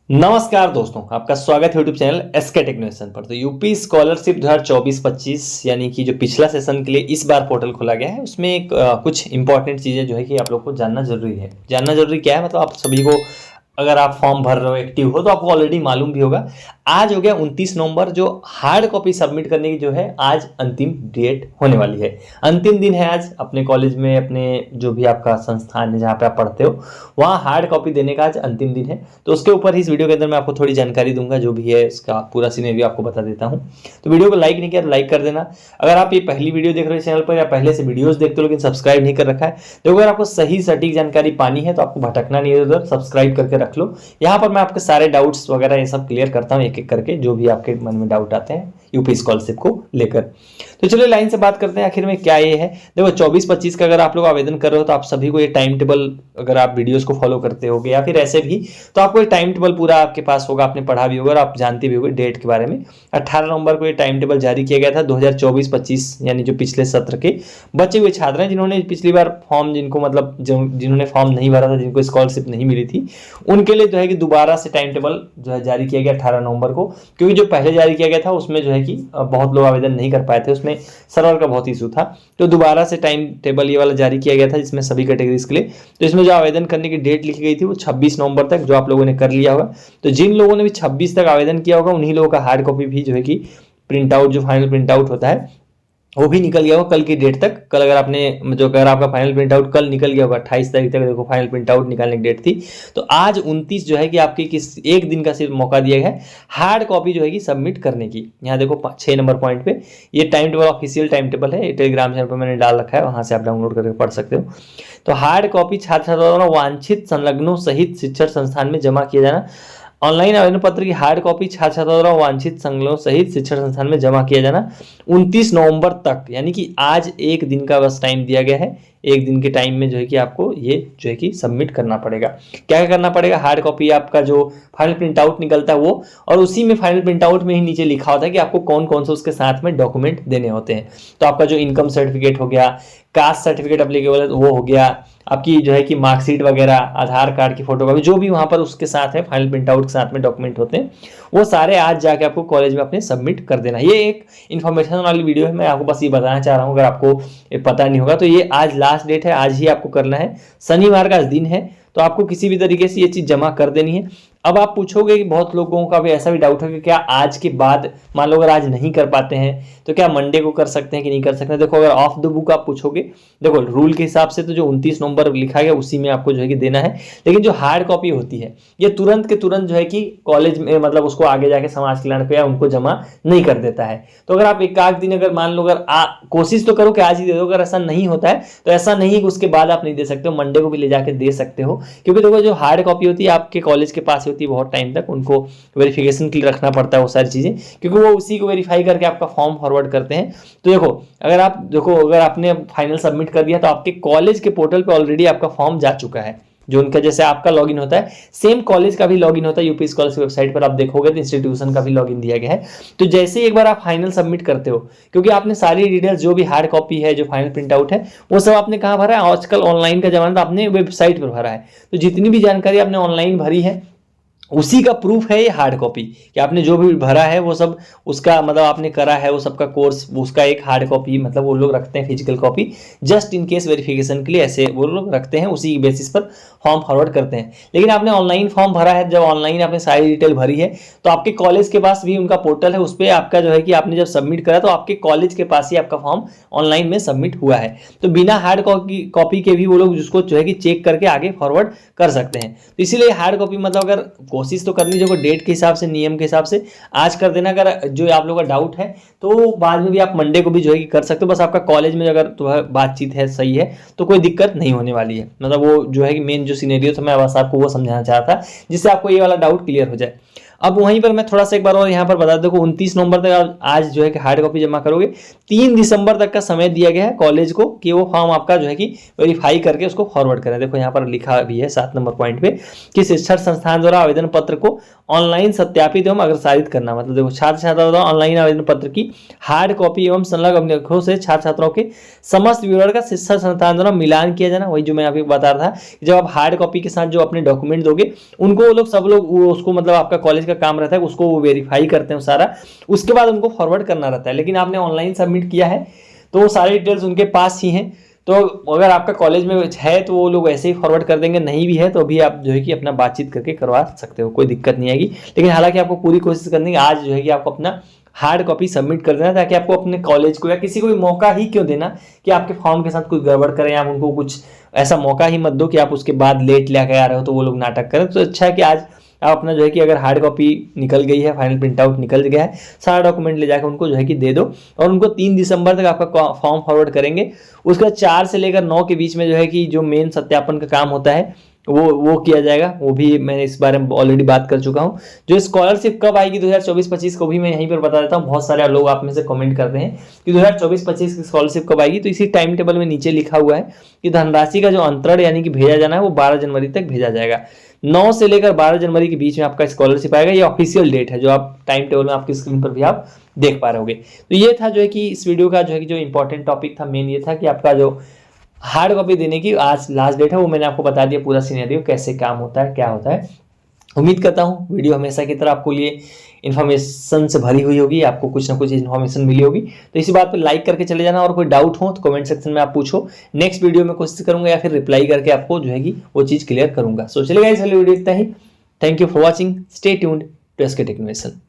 नमस्कार दोस्तों, आपका स्वागत है यूट्यूब चैनल एसके टेक्नोलॉजी पर। तो यूपी स्कॉलरशिप 2024-25 यानी कि जो पिछला सेशन के लिए इस बार पोर्टल खोला गया है, उसमें एक कुछ इंपॉर्टेंट चीज़ें जो है कि आप लोग को जानना जरूरी है। जानना जरूरी क्या है, मतलब आप सभी को, अगर आप फॉर्म भर रहे हो, एक्टिव हो, तो आपको ऑलरेडी मालूम भी होगा। आज हो गया 29 नवंबर, जो हार्ड कॉपी सबमिट करने की जो है आज अंतिम डेट होने वाली है। अंतिम दिन है आज अपने कॉलेज में, अपने जो भी आपका संस्थान है जहाँ पे आप पढ़ते हो, वहाँ हार्ड कॉपी देने का आज अंतिम दिन है। तो उसके ऊपर ही इस वीडियो के अंदर मैं आपको थोड़ी जानकारी दूंगा, जो भी है इसका पूरा सिनेरियो आपको बता देता हूँ। तो वीडियो को लाइक नहीं किया तो लाइक कर देना। अगर आप ये पहली वीडियो देख रहे हो चैनल पर, या पहले से वीडियोस देखते हो लेकिन सब्सक्राइब नहीं कर रखा है, तो अगर आपको सही सटीक जानकारी पानी है तो आपको भटकना नहीं है, उधर सब्सक्राइब करके रख लो। यहाँ पर मैं आपके सारे डाउट्स वगैरह ये सब क्लियर करता हूँ एक एक करके, जो भी आपके मन में डाउट आते हैं यूपी स्कॉलरशिप को लेकर। तो चलिए लाइन से बात करते हैं आखिर में क्या ये है। देखो 24-25 का अगर आप लोग आवेदन कर रहे हो तो आप सभी को ये टाइम टेबल, अगर आप वीडियोस को फॉलो करते होगे या फिर ऐसे भी, तो आपको ये टाइम टेबल पूरा आपके पास होगा, आपने पढ़ा भी होगा और आप जानते भी होंगे डेट के बारे में। 18 नवंबर को ये टाइम टेबल जारी किया गया था 2024-25, यानी जो पिछले सत्र के बचे हुए छात्र हैं जिन्होंने पिछली बार फॉर्म, जिनको मतलब जिन्होंने फॉर्म नहीं भरा था, जिनको स्कॉलरशिप नहीं मिली थी, उनके लिए जो है कि दोबारा से टाइम टेबल जो है जारी किया गया 18 नवंबर को। क्योंकि जो पहले जारी किया गया था उसमें जो है कि बहुत लोग आवेदन नहीं कर पाए थे, उसमें सर्वर का बहुत इशू था। तो दोबारा से टाइम टेबल ये वाला जारी किया गया था, जिसमें सभी कैटेगरीज के लिए। तो इसमें जो आवेदन करने की डेट लिखी गई थी वो 26 नवंबर तक, जो आप लोगों ने कर लिया होगा। तो जिन लोगों ने भी 26 तक आवेदन किया होगा उन्हीं लोगों का हार्ड कॉपी भी जो है कि प्रिंट आउट, जो फाइनल प्रिंट आउट होता है, वो भी निकल गया होगा कल की डेट तक। कल अगर आपने जो, अगर आपका फाइनल प्रिंट आउट कल निकल गया होगा, 28 तारीख तक देखो फाइनल प्रिंट आउट निकालने की डेट थी, तो आज 29 जो है कि आपकी किस एक दिन का सिर्फ मौका दिया गया है हार्ड कॉपी जो है कि सबमिट करने की। यहाँ देखो 6 नंबर पॉइंट पे ये time table, official time table है, टेलीग्राम चैनल पर मैंने डाल रखा है, वहाँ से आप डाउनलोड करके पढ़ सकते हो। तो हार्ड कॉपी छात्र छात्राओं द्वारा वांछित संलग्नों सहित शिक्षण संस्थान में जमा किया जाना। ऑनलाइन आवेदन पत्र की हार्ड कॉपी छात्र छात्राओं द्वारा वांछित संलग्नों सहित शिक्षण संस्थान में जमा किया जाना 29 नवंबर तक, यानी कि आज एक दिन का बस टाइम दिया गया है। एक दिन के टाइम में जो है कि आपको ये जो है कि सबमिट करना पड़ेगा। क्या क्या करना पड़ेगा, हार्ड कॉपी आपका जो फाइनल प्रिंट आउट निकलता है वो, और उसी में फाइनल प्रिंट आउट में ही नीचे लिखा होता है कि आपको कौन कौन से उसके साथ में डॉक्यूमेंट देने होते हैं। तो आपका जो इनकम सर्टिफिकेट हो गया, कास्ट सर्टिफिकेट अप्लीकेबल है वो हो गया, आपकी जो है कि मार्कशीट वगैरह, आधार कार्ड की फोटोकॉपी, जो भी वहाँ पर उसके साथ है फाइनल प्रिंट आउट के साथ में डॉक्यूमेंट होते हैं, वो सारे आज जाके आपको कॉलेज में अपने सबमिट कर देना। ये एक इन्फॉर्मेशन वाली वीडियो है, मैं आपको बस ये बताना चाह रहा हूँ। अगर आपको ये पता नहीं होगा तो ये आज लास्ट डेट है, आज ही आपको करना है। शनिवार का दिन है, तो आपको किसी भी तरीके से ये चीज़ जमा कर देनी है। अब आप पूछोगे कि बहुत लोगों का भी ऐसा भी डाउट है कि क्या आज के बाद, मान लो अगर आज नहीं कर पाते हैं तो क्या मंडे को कर सकते हैं कि नहीं कर सकते हैं। देखो अगर ऑफ द बुक आप पूछोगे, देखो रूल के हिसाब से तो जो 29 नवंबर लिखा गया उसी में आपको जो है कि देना है। लेकिन जो हार्ड कॉपी होती है ये तुरंत के तुरंत जो है कि कॉलेज में, मतलब उसको आगे जाके समाज कल्याण पे या उनको जमा नहीं कर देता है। तो अगर आप एक आध दिन, अगर मान लो अगर कोशिश तो करो कि आज ही दे दो, अगर ऐसा नहीं होता है तो ऐसा नहीं कि उसके बाद आप नहीं दे सकते हो, मंडे को भी ले जाके दे सकते हो। क्योंकि देखो जो हार्ड कॉपी होती है आपके कॉलेज के पास होती है, बहुत टाइम तक उनको वेरिफिकेशन के लिए रखना पड़ता है वो सारी चीज़ें, क्योंकि वो उसी को वेरीफाई करके आपका फॉर्म फॉरवर्ड करते हैं। तो देखो अगर आपने फाइनल सबमिट कर दिया तो आपके कॉलेज के पोर्टल पे ऑलरेडी आपका फॉर्म जा चुका है। जो उनका जैसे आपका लॉगिन होता है, सेम कॉलेज का भी लॉगिन होता है। यूपी स्कॉलरशिप वेबसाइट पर आप देखोगे तो इंस्टीट्यूशन का भी लॉगिन दिया गया है। तो जैसे ही एक बार आप फाइनल सबमिट करते हो, क्योंकि आपने सारी डिटेल्स, जो भी हार्ड कॉपी है, जो फाइनल प्रिंट आउट है, वो सब आपने कहाँ भरा है, आजकल ऑनलाइन का जमाना, तो आपने वेबसाइट पर भरा है। तो जितनी भी जानकारी आपने ऑनलाइन भरी है उसी का प्रूफ है ये हार्ड कॉपी, कि आपने जो भी भरा है वो सब, उसका मतलब आपने करा है वो सबका कोर्स, उसका एक हार्ड कॉपी, मतलब वो लोग रखते हैं physical copy, just in case verification के लिए ऐसे वो लोग रखते हैं, उसी बेसिस पर फॉर्म फॉरवर्ड करते हैं। लेकिन आपने ऑनलाइन फॉर्म भरा है, जब ऑनलाइन आपने सारी डिटेल भरी है तो आपके कॉलेज के पास भी उनका पोर्टल है, उस पर आपका जो है कि आपने जब सबमिट करा तो आपके कॉलेज के पास ही आपका फॉर्म ऑनलाइन में सबमिट हुआ है। तो बिना हार्ड कॉपी के भी वो लोग जिसको जो है कि चेक करके आगे फॉरवर्ड कर सकते हैं। तो इसीलिए हार्ड कॉपी, मतलब अगर कोशिश तो करनी जो डेट के हिसाब से, नियम के हिसाब से आज कर देना। अगर जो आप लोगों का डाउट है तो बाद में भी आप मंडे को भी जो है कि कर सकते हो। बस आपका कॉलेज में अगर तो बातचीत है, सही है, तो कोई दिक्कत नहीं होने वाली है। मतलब वो जो है कि मेन जो सिनेरियो था, मैं बस आपको वो समझाना चाहता था, जिससे आपको ये वाला डाउट क्लियर हो जाए। अब वहीं पर मैं थोड़ा सा एक बार और यहाँ पर बता दूं, 29 नवंबर तक आप आज जो है कि हार्ड कॉपी जमा करोगे। 3 दिसंबर तक का समय दिया गया है कॉलेज को कि वो फॉर्म आपका जो है कि वेरीफाई करके उसको फॉरवर्ड करें। देखो यहाँ पर लिखा भी है 7 नंबर पॉइंट पे कि शिक्षण संस्थान द्वारा आवेदन पत्र को ऑनलाइन सत्यापित एवं अग्रसारित करना। मतलब देखो छात्र छात्राओं द्वारा ऑनलाइन आवेदन पत्र की हार्ड कॉपी एवं संलग्न अक्षरों से छात्र छात्राओं के समस्त विवरण का शिक्षा संस्थान द्वारा मिलान किया जाना। वही जो मैं अभी बता रहा था, जब आप हार्ड कॉपी के साथ जो अपने डॉक्यूमेंट दोगे उनको वो लोग सब लोग उसको मतलब आपका कॉलेज का काम रहता है, उसको वो वेरीफाई करते हैं सारा, उसके बाद उनको फॉरवर्ड करना रहता है। लेकिन आपने ऑनलाइन सबमिट किया है तो वो सारी डिटेल्स उनके पास ही हैं, तो अगर आपका कॉलेज में है तो वो लोग ऐसे ही फॉरवर्ड कर देंगे, नहीं भी है तो अभी आप जो है कि अपना बातचीत करके करवा सकते हो, कोई दिक्कत नहीं आएगी। लेकिन हालांकि आपको पूरी कोशिश करनी है आज जो है कि आपको अपना हार्ड कॉपी सबमिट कर देना, ताकि आपको अपने कॉलेज को या किसी को भी मौका ही क्यों देना कि आपके फॉर्म के साथ कुछ गड़बड़ करें, आप उनको कुछ ऐसा मौका ही मत दो कि आप उसके बाद लेट लेके आ रहे हो तो वो लोग नाटक करें। तो अच्छा है कि आज आप अपना जो है कि अगर हार्ड कॉपी निकल गई है, फाइनल प्रिंट आउट निकल गया है, सारा डॉक्यूमेंट ले जाकर उनको जो है कि दे दो और उनको 3 दिसंबर तक आपका फॉर्म फॉरवर्ड करेंगे। उसका 4 से लेकर 9 के बीच में जो है कि जो मेन सत्यापन का काम होता है वो किया जाएगा। वो भी मैंने इस बारे में ऑलरेडी बात कर चुका हूँ। जो स्कॉलरशिप कब आएगी 2024-25 को भी मैं यहीं पर बता देता हूँ। बहुत सारे लोग आप में से कमेंट करते हैं कि 2024-25 की स्कॉलरशिप कब आएगी, तो इसी टाइम टेबल में नीचे लिखा हुआ है कि धनराशि का जो अंतरण यानी कि भेजा जाना है वो 12 जनवरी तक भेजा जाएगा। 9 से लेकर 12 जनवरी के बीच में आपका स्कॉलरशिप आएगा। ये ऑफिशियल डेट है जो आप टाइम टेबल में आपकी स्क्रीन पर भी आप देख पा रहे होगे। तो ये था जो है कि इस वीडियो का जो है कि जो इंपॉर्टेंट टॉपिक था, मेन ये था कि आपका जो हार्ड कॉपी देने की आज लास्ट डेट है, वो मैंने आपको बता दिया पूरा सिनेरियो कैसे काम होता है, क्या होता है। उम्मीद करता हूँ वीडियो हमेशा की तरह आपको लिए इन्फॉर्मेशन से भरी हुई होगी, आपको कुछ ना कुछ इन्फॉर्मेशन मिली होगी। तो इसी बात पे लाइक करके चले जाना और कोई डाउट हो तो कमेंट सेक्शन में आप पूछो, नेक्स्ट वीडियो में कोशिश करूंगा या फिर रिप्लाई करके आपको जो है कि वो चीज़ क्लियर करूंगा। सो चलेगा इस वीडियो इतना ही। Thank you for watching, stay tuned to SK tech innovation.